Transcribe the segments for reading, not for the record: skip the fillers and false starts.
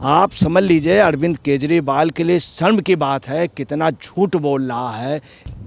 आप समझ लीजिए अरविंद केजरीवाल के लिए शर्म की बात है कितना झूठ बोल रहा है।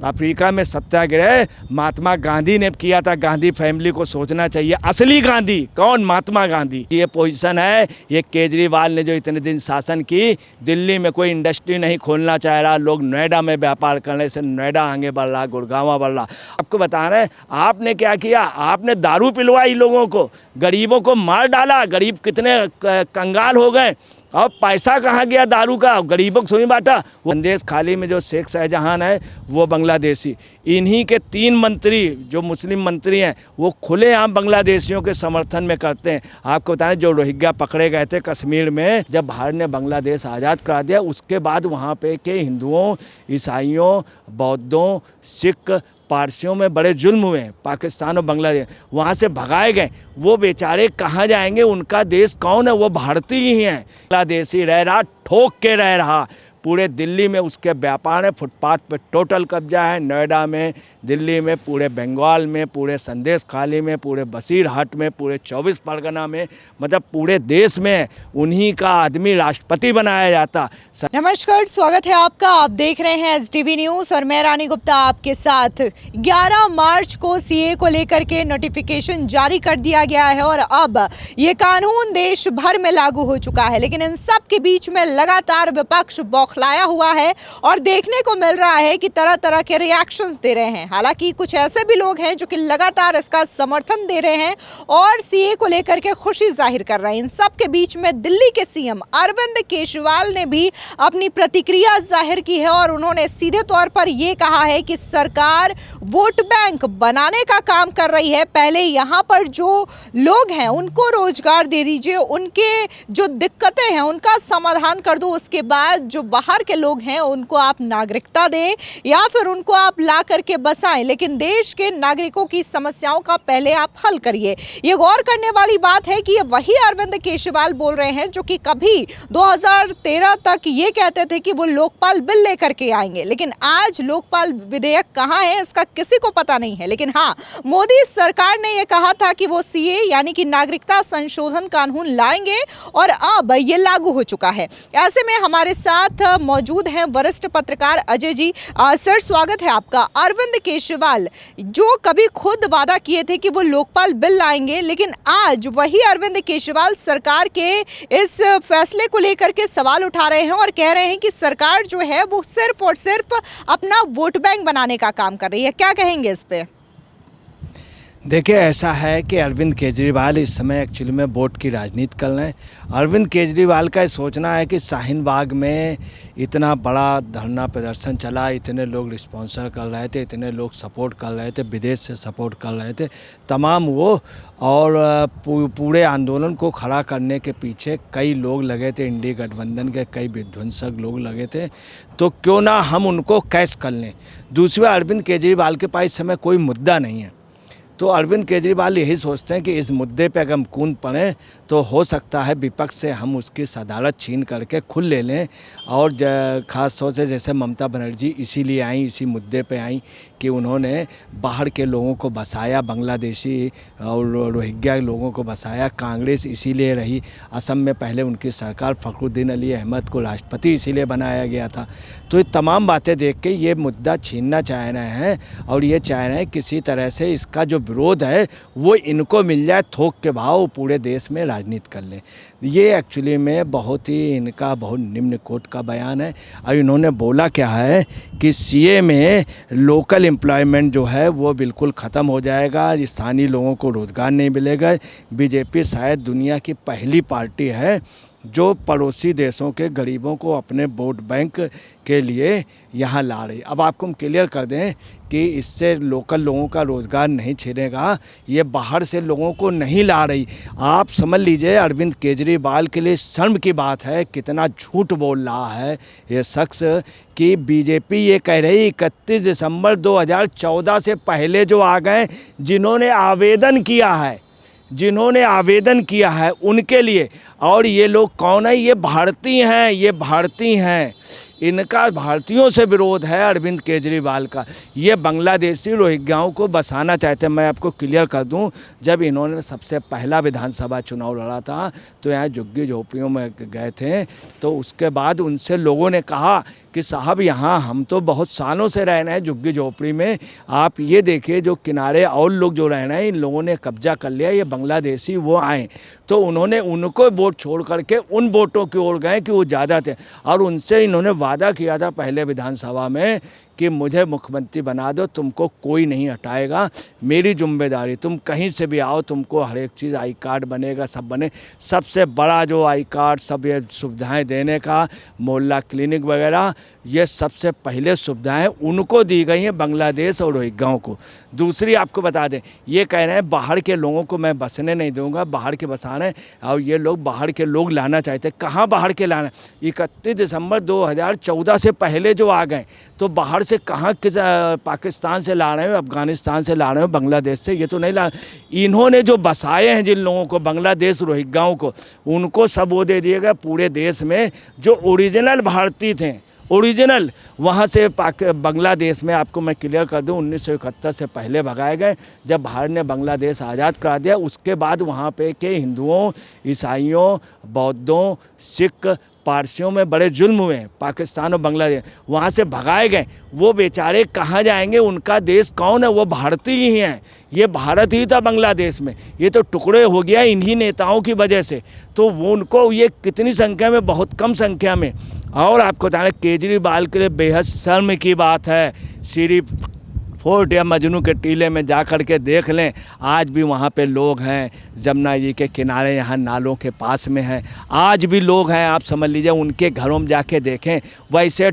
अफ्रीका में सत्याग्रह महात्मा गांधी ने किया था। गांधी फैमिली को सोचना चाहिए, असली गांधी कौन? महात्मा गांधी। ये पोजीशन है। ये केजरीवाल ने जो इतने दिन शासन की, दिल्ली में कोई इंडस्ट्री नहीं खोलना चाह रहा, लोग नोएडा में व्यापार करने से नोएडा आगे बढ़ रहा, गुड़गांव बढ़ रहा। आपको बता रहे हैं आपने क्या किया, आपने दारू पिलवाई लोगों को, गरीबों को मार डाला, गरीब कितने कंगाल हो गए। अब पैसा कहाँ गया दारू का? गरीबों को सुनी बाटा। वो संदेश खाली में जो शेख शाहजहां है वो बांग्लादेशी, इन्हीं के 3 मंत्री जो मुस्लिम मंत्री हैं वो खुलेआम बांग्लादेशियों के समर्थन में करते हैं। आपको बताएं जो रोहिंग्या पकड़े गए थे कश्मीर में, जब भारत ने बांग्लादेश आज़ाद करा दिया उसके बाद वहाँ पे के हिंदुओं, ईसाइयों, बौद्धों, सिख, पारसियों में बड़े जुल्म हुए हैं। पाकिस्तान और बांग्लादेश वहाँ से भगाए गए। वो बेचारे कहाँ जाएंगे? उनका देश कौन है? वो भारतीय ही हैं। बांग्लादेशी रह रहा, ठोक के रह रहा। पूरे दिल्ली में उसके व्यापार है, फुटपाथ पे टोटल कब्जा है। नोएडा में, दिल्ली में, पूरे बंगाल में, पूरे संदेश खाली में, पूरे बसीरहाट में, पूरे 24 परगना में, मतलब पूरे देश में उन्हीं का आदमी राष्ट्रपति बनाया जाता। नमस्कार, स्वागत है आपका। आप देख रहे हैं STV न्यूज़ और मैं रानी गुप्ता आपके साथ। 11 मार्च को सीए को लेकर के नोटिफिकेशन जारी कर दिया गया है और अब ये कानून देश भर में लागू हो चुका है। लेकिन इन सब के बीच में लगातार विपक्ष बौखलाया हुआ है और देखने को मिल रहा है कि तरह तरह के रिएक्शंस दे रहे हैं। हालांकि कुछ ऐसे भी लोग हैं जो कि लगातार इसका समर्थन दे रहे हैं और सीए को लेकर के खुशी जाहिर कर रहे हैं। इन सब के बीच में दिल्ली के सीएम अरविंद केजरीवाल ने भी अपनी प्रतिक्रिया जाहिर की है और उन्होंने सीधे तौर पर यह कहा है कि सरकार वोट बैंक बनाने का काम कर रही है। पहले यहाँ पर जो लोग हैं उनको रोजगार दे दीजिए, उनके जो दिक्कतें हैं उनका समाधान कर दो, उसके बाद जो बाहर के लोग हैं उनको आप नागरिकता दें या फिर उनको आप ला करके बसाएं, लेकिन देश के नागरिकों की समस्याओं का पहले आप हल करिए। ये गौर करने वाली बात है कि ये वही अरविंद केजरीवाल बोल रहे हैं जो कि कभी 2013 तक ये कहते थे कि वो लोकपाल बिल लेकर के आएंगे, लेकिन आज लोकपाल विधेयक कहाँ है इसका किसी को पता नहीं है। लेकिन हाँ, मोदी सरकार ने ये कहा था कि वो सीए यानी कि नागरिकता संशोधन कानून लाएंगे और अब ये लागू हो चुका है। ऐसे में हमारे साथ मौजूद हैं वरिष्ठ पत्रकार अजय जी। सर, स्वागत है आपका। अरविंद केजरीवाल जो कभी खुद वादा किए थे कि वो लोकपाल बिल लाएंगे, लेकिन आज वही अरविंद केजरीवाल सरकार के इस फैसले को लेकर के सवाल उठा रहे हैं और कह रहे हैं कि सरकार जो है वो सिर्फ और सिर्फ अपना वोट बैंक बनाने का काम कर रही है। क्या कहेंगे इस पे? देखिए, ऐसा है कि अरविंद केजरीवाल इस समय एक्चुअली में वोट की राजनीति कर रहे हैं। अरविंद केजरीवाल का सोचना है कि शाहीन बाग में इतना बड़ा धरना प्रदर्शन चला, इतने लोग स्पॉन्सर कर रहे थे, इतने लोग सपोर्ट कर रहे थे, विदेश से सपोर्ट कर रहे थे, तमाम वो, और पूरे आंदोलन को खड़ा करने के पीछे कई लोग लगे थे, इंडी गठबंधन के कई विध्वंसक लोग लगे थे, तो क्यों ना हम उनको कैश कर लें। दूसरे, अरविंद केजरीवाल के पास इस समय कोई मुद्दा नहीं है, तो अरविंद केजरीवाल यही सोचते हैं कि इस मुद्दे पे अगर हम कूद पड़ें तो हो सकता है विपक्ष से हम उसकी सदारत छीन करके खुद ले लें। और ख़ास तौर से जैसे ममता बनर्जी इसीलिए आई, इसी मुद्दे पे आई कि उन्होंने बाहर के लोगों को बसाया, बांग्लादेशी और रोहिंग्या लोगों को बसाया। कांग्रेस इसीलिए रही, असम में पहले उनकी सरकार फ़खरुद्दीन अली अहमद को राष्ट्रपति इसीलिए बनाया गया था। तो ये तमाम बातें देख के ये मुद्दा छीनना चाह रहे हैं और ये चाह रहे हैं किसी तरह से इसका जो विरोध है वो इनको मिल जाए, थोक के भाव पूरे देश में राजनीति कर लें। ये एक्चुअली में बहुत ही इनका बहुत निम्न कोट का बयान है। और इन्होंने बोला क्या है कि सीए में लोकल एम्प्लॉयमेंट जो है वो बिल्कुल ख़त्म हो जाएगा, स्थानीय लोगों को रोज़गार नहीं मिलेगा। बीजेपी शायद दुनिया की पहली पार्टी है जो पड़ोसी देशों के गरीबों को अपने वोट बैंक के लिए यहाँ ला रही। अब आपको हम क्लियर कर दें कि इससे लोकल लोगों का रोज़गार नहीं छिनेगा, ये बाहर से लोगों को नहीं ला रही। आप समझ लीजिए अरविंद केजरीवाल के लिए शर्म की बात है कितना झूठ बोल रहा है ये शख्स कि बीजेपी ये कह रही 31 दिसंबर 2014 से पहले जो आ गए, जिन्होंने आवेदन किया है उनके लिए। और ये लोग कौन है? ये भारतीय हैं, इनका भारतीयों से विरोध है अरविंद केजरीवाल का। ये बांग्लादेशी रोहिंग्याओं को बसाना चाहते हैं। मैं आपको क्लियर कर दूं, जब इन्होंने सबसे पहला विधानसभा चुनाव लड़ा था तो यहाँ झुग्गी झोपड़ियों में गए थे, तो उसके बाद उनसे लोगों ने कहा कि साहब यहाँ हम तो बहुत सालों से रह रहे हैं झुग्गी झोपड़ी में, आप ये देखिए जो किनारे और लोग जो रह रहे हैं इन लोगों ने कब्जा कर लिया, ये बांग्लादेशी वो आए। तो उन्होंने उनको वोट छोड़ करके उन वोटों की ओर गए कि वो ज़्यादा थे, और उनसे इन्होंने वादा किया था पहले विधानसभा में कि मुझे मुख्यमंत्री बना दो, तुमको कोई नहीं हटाएगा, मेरी जिम्मेदारी, तुम कहीं से भी आओ, तुमको हर एक चीज़ आई कार्ड बनेगा, सब बने। सबसे बड़ा जो आई कार्ड सब ये सुविधाएं देने का, मोहल्ला क्लिनिक वगैरह, ये सबसे पहले सुविधाएं उनको दी गई हैं बांग्लादेश और रोहिंग्याओं को। दूसरी आपको बता दें, ये कह रहे हैं बाहर के लोगों को मैं बसने नहीं दूंगा, बाहर के बसाने, और ये लोग बाहर के लोग लाना चाहते हैं। कहाँ बाहर के लाना? 31 दिसंबर 2014 से पहले जो आ गए, तो बाहर से कहाँ किस पाकिस्तान से ला रहे हो, अफ़गानिस्तान से ला रहे हो, बांग्लादेश से, ये तो नहीं ला। इन्होंने जो बसाए हैं जिन लोगों को, बांग्लादेश रोहिंग्याओं को, उनको सब वो दे दिए गए पूरे देश में जो ओरिजिनल भारतीय थे, ओरिजिनल वहाँ से बांग्लादेश में। आपको मैं क्लियर कर दूं, 1971 से पहले भगाए गए। जब भारत ने बांग्लादेश आज़ाद करा दिया, उसके बाद वहाँ पे के हिंदुओं, ईसाइयों, बौद्धों, सिख, पारसियों में बड़े जुल्म हुए हैं। पाकिस्तान और बांग्लादेश वहाँ से भगाए गए। वो बेचारे कहाँ जाएंगे? उनका देश कौन है? वो भारतीय ही हैं। ये भारत ही था बांग्लादेश में, ये तो टुकड़े हो गया इन्हीं नेताओं की वजह से। तो वो उनको ये कितनी संख्या में, बहुत कम संख्या में। और आपको बताना, केजरीवाल के लिए बेहद शर्म की बात है। श्री फोर्ट या मजनू के टीले में जा कर के देख लें, आज भी वहाँ पे लोग हैं, जमुना जी के किनारे, यहाँ नालों के पास में हैं, आज भी लोग हैं। आप समझ लीजिए, उनके घरों में जाके देखें, वैसे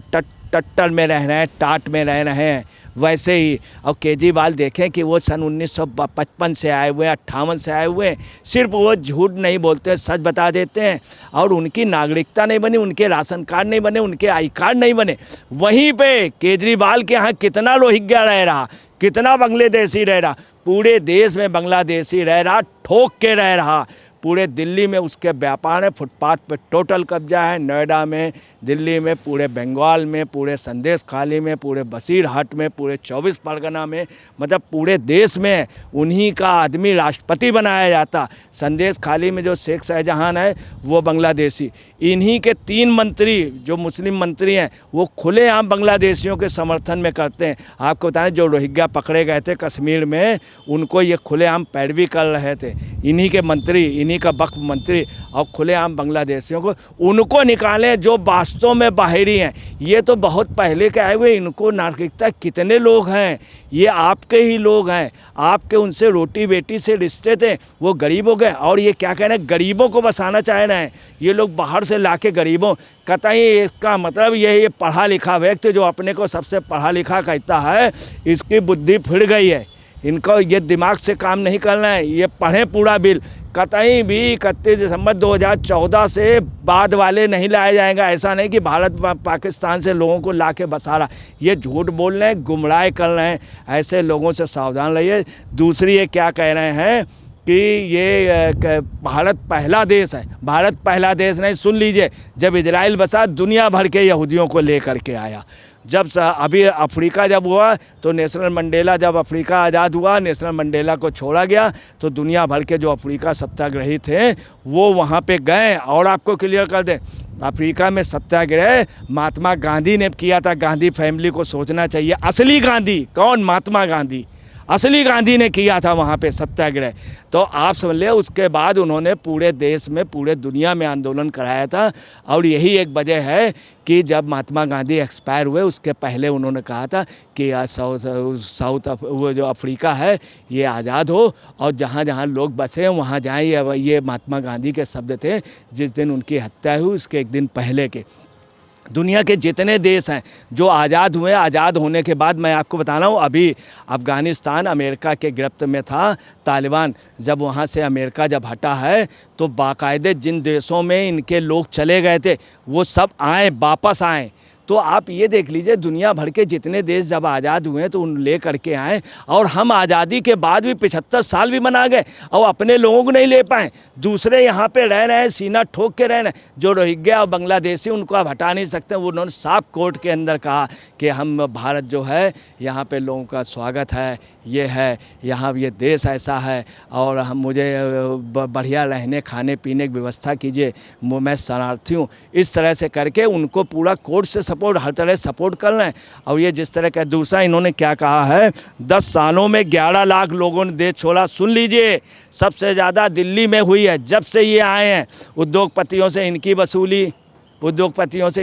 टट्टर में रह रहे हैं, टाट में रह रहे हैं, वैसे ही। और केजरीवाल देखें कि वो सन 1955 से आए हुए हैं, 58 से आए हुए हैं। सिर्फ वो झूठ नहीं बोलते, सच बता देते हैं। और उनकी नागरिकता नहीं बनी, उनके राशन कार्ड नहीं बने, उनके आई कार्ड नहीं बने। वहीं पे केजरीवाल के यहाँ कितना रोहिंग्या रह रहा, कितना बांग्लादेशी रह रहा, पूरे देश में बांग्लादेशी रह रहा, ठोक के रह रहा। पूरे दिल्ली में उसके व्यापार है, फुटपाथ पे टोटल कब्जा है, नोएडा में, दिल्ली में, पूरे बंगाल में, पूरे संदेश खाली में, पूरे बसीरहाट में, पूरे 24 परगना में, मतलब पूरे देश में उन्हीं का आदमी राष्ट्रपति बनाया जाता। संदेश खाली में जो शेख शाहजहां है वो बांग्लादेशी, इन्हीं के 3 मंत्री जो मुस्लिम मंत्री हैं वो खुलेआम बांग्लादेशियों के समर्थन में करते हैं। आपको बताएं, जो रोहिंग्या पकड़े गए थे कश्मीर में, उनको ये खुलेआम पैरवी कर रहे थे, इन्हीं के मंत्री, इन्हीं का वक्फ मंत्री, और खुलेआम बांग्लादेशियों को उनको निकालें जो वास्तव में बाहरी हैं। ये तो बहुत पहले के आए हुए, इनको नागरिकता कितने लोग हैं, ये आपके ही लोग हैं, आपके उनसे रोटी बेटी से रिश्ते थे, वो गरीब हो गए। और ये क्या कह रहे हैं, गरीबों को बसाना चाह रहे हैं ये लोग, बाहर से लाके गरीबों। कतई इसका मतलब ये पढ़ा लिखा व्यक्ति जो अपने को सबसे पढ़ा लिखा कहता है, इसकी बुद्धि फिर गई है, इनको ये दिमाग से काम नहीं करना है, ये पढ़ें पूरा बिल। कतई भी 31 दिसंबर 2014 से बाद वाले नहीं लाए जाएंगे। ऐसा नहीं कि भारत पाकिस्तान से लोगों को ला के बसा रहा, ये झूठ बोल रहे हैं, गुमराह कर रहे हैं, ऐसे लोगों से सावधान रहिए। दूसरी ये क्या कह रहे हैं कि ये भारत पहला देश है, भारत पहला देश नहीं, सुन लीजिए, जब इजराइल बसा दुनिया भर के यहूदियों को लेकर के आया। जब अभी अफ्रीका जब हुआ तो नेशनल मंडेला, जब अफ्रीका आज़ाद हुआ, नेशनल मंडेला को छोड़ा गया, तो दुनिया भर के जो अफ्रीका सत्याग्रही थे वो वहाँ पे गए। और आपको क्लियर कर दें, अफ्रीका में सत्याग्रह महात्मा गांधी ने किया था। गांधी फैमिली को सोचना चाहिए, असली गांधी कौन? महात्मा गांधी, असली गांधी ने किया था वहाँ पे सत्याग्रह। तो आप समझ लें, उसके बाद उन्होंने पूरे देश में, पूरे दुनिया में आंदोलन कराया था। और यही एक वजह है कि जब महात्मा गांधी एक्सपायर हुए उसके पहले उन्होंने कहा था कि वो जो अफ्रीका है ये आज़ाद हो, और जहाँ जहाँ लोग बसे हैं वहाँ जाएँ। ये महात्मा गांधी के शब्द थे जिस दिन उनकी हत्या हुई उसके एक दिन पहले के। दुनिया के जितने देश हैं जो आज़ाद हुए, आज़ाद होने के बाद, मैं आपको बता रहा हूँ, अभी अफ़गानिस्तान अमेरिका के गिरफ्त में था, तालिबान, जब वहाँ से अमेरिका जब हटा है तो बाकायदे जिन देशों में इनके लोग चले गए थे वो सब आए, वापस आए। तो आप ये देख लीजिए दुनिया भर के जितने देश जब आज़ाद हुए तो उन ले करके आए, और हम आज़ादी के बाद भी 75 साल भी बना गए और अपने लोगों को नहीं ले पाए। दूसरे यहाँ पे रह रहे हैं, सीना ठोक के रह रहे हैं। जो रोहिंग्या और बांग्लादेशी उनको आप हटा नहीं सकते। वो उन्होंने साफ कोर्ट के अंदर कहा कि हम भारत जो है यहाँ पे लोगों का स्वागत है, ये है यहाँ ये देश ऐसा है, और हम मुझे बढ़िया रहने खाने पीने की व्यवस्था कीजिए, मैं शरणार्थी हूँ। इस तरह से करके उनको पूरा कोर्ट से सपोर्ट, हर तरह सपोर्ट कर रहे हैं। और ये जिस तरह का दूसरा इन्होंने क्या कहा है, 10 सालों में 11 लाख लोगों ने देश छोड़ा। सुन लीजिए, सबसे ज़्यादा दिल्ली में हुई है जब से ये आए हैं। उद्योगपतियों से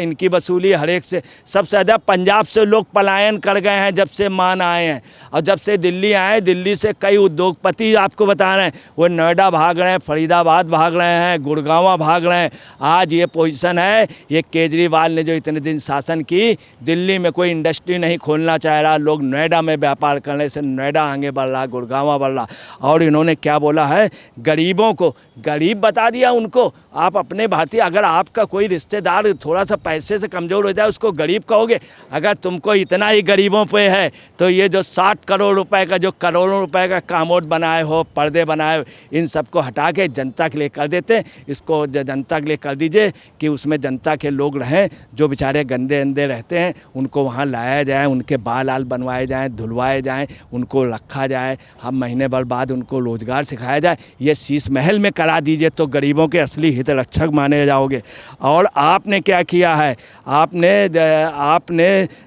इनकी वसूली हर एक से। सबसे ज़्यादा पंजाब से लोग पलायन कर गए हैं जब से मान आए हैं, और जब से दिल्ली आए, दिल्ली से कई उद्योगपति आपको बता रहे हैं वो नोएडा भाग रहे हैं, फरीदाबाद भाग रहे हैं, गुड़गांव भाग रहे हैं। आज ये पोजीशन है, ये केजरीवाल ने जो इतने दिन शासन की, दिल्ली में कोई इंडस्ट्री नहीं खोलना चाह रहा, लोग नोएडा में व्यापार करने से नोएडा आगे बढ़ रहा, गुड़गांव बढ़ रहा। और इन्होंने क्या बोला है, गरीबों को गरीब बता दिया उनको। आप अपने भारतीय, अगर आपका कोई रिश्तेदार थोड़ा सा पैसे से कमज़ोर हो जाए उसको गरीब कहोगे? अगर तुमको इतना ही गरीबों पे है तो ये जो 60 करोड़ रुपए का, जो करोड़ों रुपए का कामोड बनाए हो, पर्दे बनाए हो, इन सबको हटा के जनता के लिए कर देते। इसको जनता के लिए कर दीजिए कि उसमें जनता के लोग रहें, जो बेचारे गंदे अंदे रहते हैं उनको वहाँ लाया जाए, उनके बाल आल बनवाए जाएँ, धुलवाए जाएँ, उनको रखा जाए, हम महीने भर बाद उनको रोज़गार सिखाया जाए। ये शीश महल में करा दीजिए तो गरीबों के असली हित रक्षक माने जाओगे। और आपने क्या किया है, आपने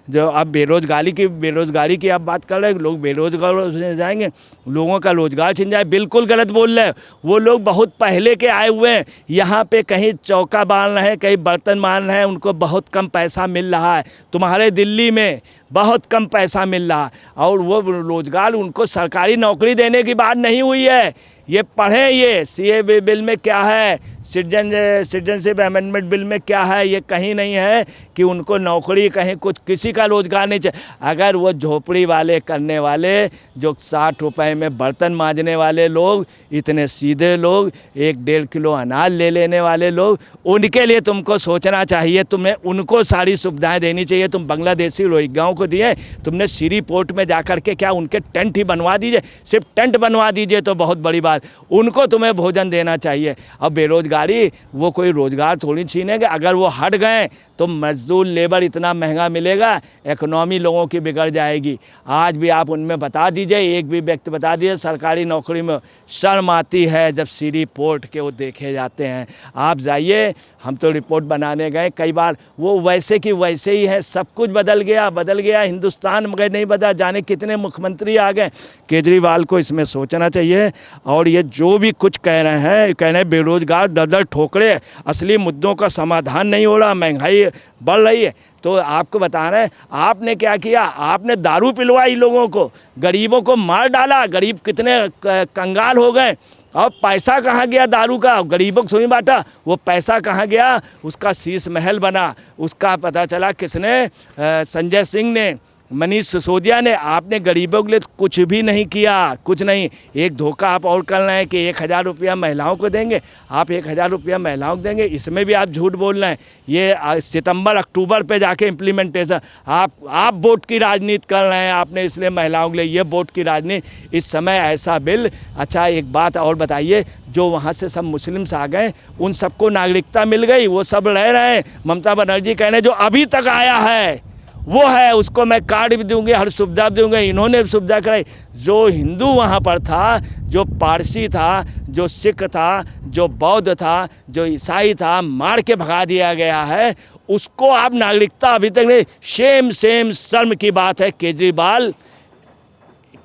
जो अब बेरोज़गारी की आप बात कर रहे हैं, लोग बेरोज़गार हो जाएंगे, लोगों का रोज़गार छिन जाए, बिल्कुल गलत बोल रहे हैं। वो लोग बहुत पहले के आए हुए हैं, यहाँ पे कहीं चौका बांध रहे हैं, कहीं बर्तन मान रहे हैं, उनको बहुत कम पैसा मिल रहा है। तुम्हारे दिल्ली में बहुत कम पैसा मिल रहा है, और वो रोज़गार, उनको सरकारी नौकरी देने की बात नहीं हुई है। ये पढ़ें, ये सीए बिल में क्या है, सिटीजनशिप अमेंडमेंट बिल में क्या है, ये कहीं नहीं है कि उनको नौकरी, कहीं कुछ किसी का रोज़गार नहीं चाहिए। अगर वो झोपड़ी वाले करने वाले, जो 60 रुपए में बर्तन मांजने वाले लोग, इतने सीधे लोग, 1-1.5 किलो अनाज ले लेने वाले लोग, उनके लिए तुमको सोचना चाहिए। तुम्हें उनको सारी सुविधाएं देनी चाहिए। तुम बांग्लादेशी रोहिंग्याओं को दिए, तुमने सीरी पोर्ट में जाकर के क्या उनके टेंट ही बनवा दीजिए, सिर्फ टेंट बनवा दीजिए तो बहुत बड़ी बात। उनको तुम्हें भोजन देना चाहिए। अब बेरोजगारी, वो कोई रोजगार थोड़ी छीनेंगे। अगर वो हट गए तो मजदूर लेबर इतना महंगा मिलेगा, इकोनॉमी लोगों की बिगड़ जाएगी। आज भी आप उनमें बता दीजिए, एक भी व्यक्ति बता दीजिए सरकारी नौकरी में शर्म आती है जब सीरी पोर्ट के वो देखे जाते हैं। आप जाइए, हम तो रिपोर्ट बनाने गए कई बार, वो वैसे की वैसे ही है। सब कुछ बदल गया हिंदुस्तान मगर नहीं बदला। जाने कितने मुख्यमंत्री आ गए। केजरीवाल को इसमें सोचना चाहिए। और ये जो भी कुछ कह रहे हैं बेरोजगार दर ठोकरे, असली मुद्दों का समाधान नहीं हो रहा, महंगाई बढ़ रही है। तो आपको बता रहे हैं, आपने क्या किया, आपने दारू पिलवाई लोगों को, गरीबों को मार डाला, गरीब कितने कंगाल हो गए। और पैसा कहाँ गया दारू का, गरीबों को सुनी बांटा, वो पैसा कहाँ गया, उसका शीश महल बना। उसका पता चला किसने, संजय सिंह ने, मनीष सिसोदिया ने। आपने गरीबों के लिए कुछ भी नहीं किया, कुछ नहीं। एक धोखा आप और कर रहे हैं कि 1000 रुपया महिलाओं को देंगे, आप 1000 रुपया महिलाओं को देंगे, इसमें भी आप झूठ बोल रहे हैं। ये सितंबर अक्टूबर पे जाके इम्प्लीमेंटेशन, आप वोट की राजनीति कर रहे हैं, आपने इसलिए महिलाओं के लिए ये वोट की राजनीति, इस समय ऐसा बिल। अच्छा एक बात और बताइए, जो वहाँ से सब मुस्लिम्स आ गए उन सबको नागरिकता मिल गई, वो सब रह रहे हैं। ममता बनर्जी कह रहे हैं जो अभी तक आया है वो है, उसको मैं कार्ड भी दूंगी, हर सुविधा भी दूंगी। इन्होंने सुविधा कराई। जो हिंदू वहाँ पर था, जो पारसी था, जो सिख था, जो बौद्ध था, जो ईसाई था, मार के भगा दिया गया है, उसको आप नागरिकता अभी तक नहीं। सेम शर्म की बात है केजरीवाल,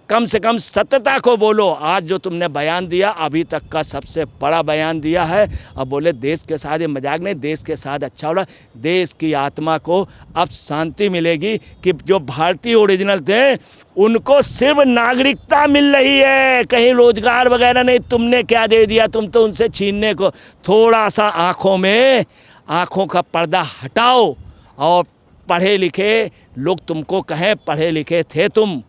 कम से कम सत्यता को बोलो। आज जो तुमने बयान दिया अभी तक का सबसे बड़ा बयान दिया है। अब बोले देश के साथ, ये मजाक नहीं, देश के साथ अच्छा हो रहा। देश की आत्मा को अब शांति मिलेगी कि जो भारतीय ओरिजिनल थे उनको सिर्फ नागरिकता मिल रही है, कहीं रोजगार वगैरह नहीं। तुमने क्या दे दिया, तुम तो उनसे छीनने को। थोड़ा सा आँखों का पर्दा हटाओ और पढ़े लिखे लोग तुमको कहें पढ़े लिखे थे तुम।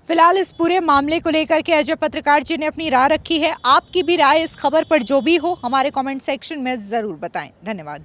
फिलहाल इस पूरे मामले को लेकर के अजय पत्रकार जी ने अपनी राय रखी है। आपकी भी राय इस खबर पर जो भी हो हमारे कमेंट सेक्शन में ज़रूर बताएं। धन्यवाद।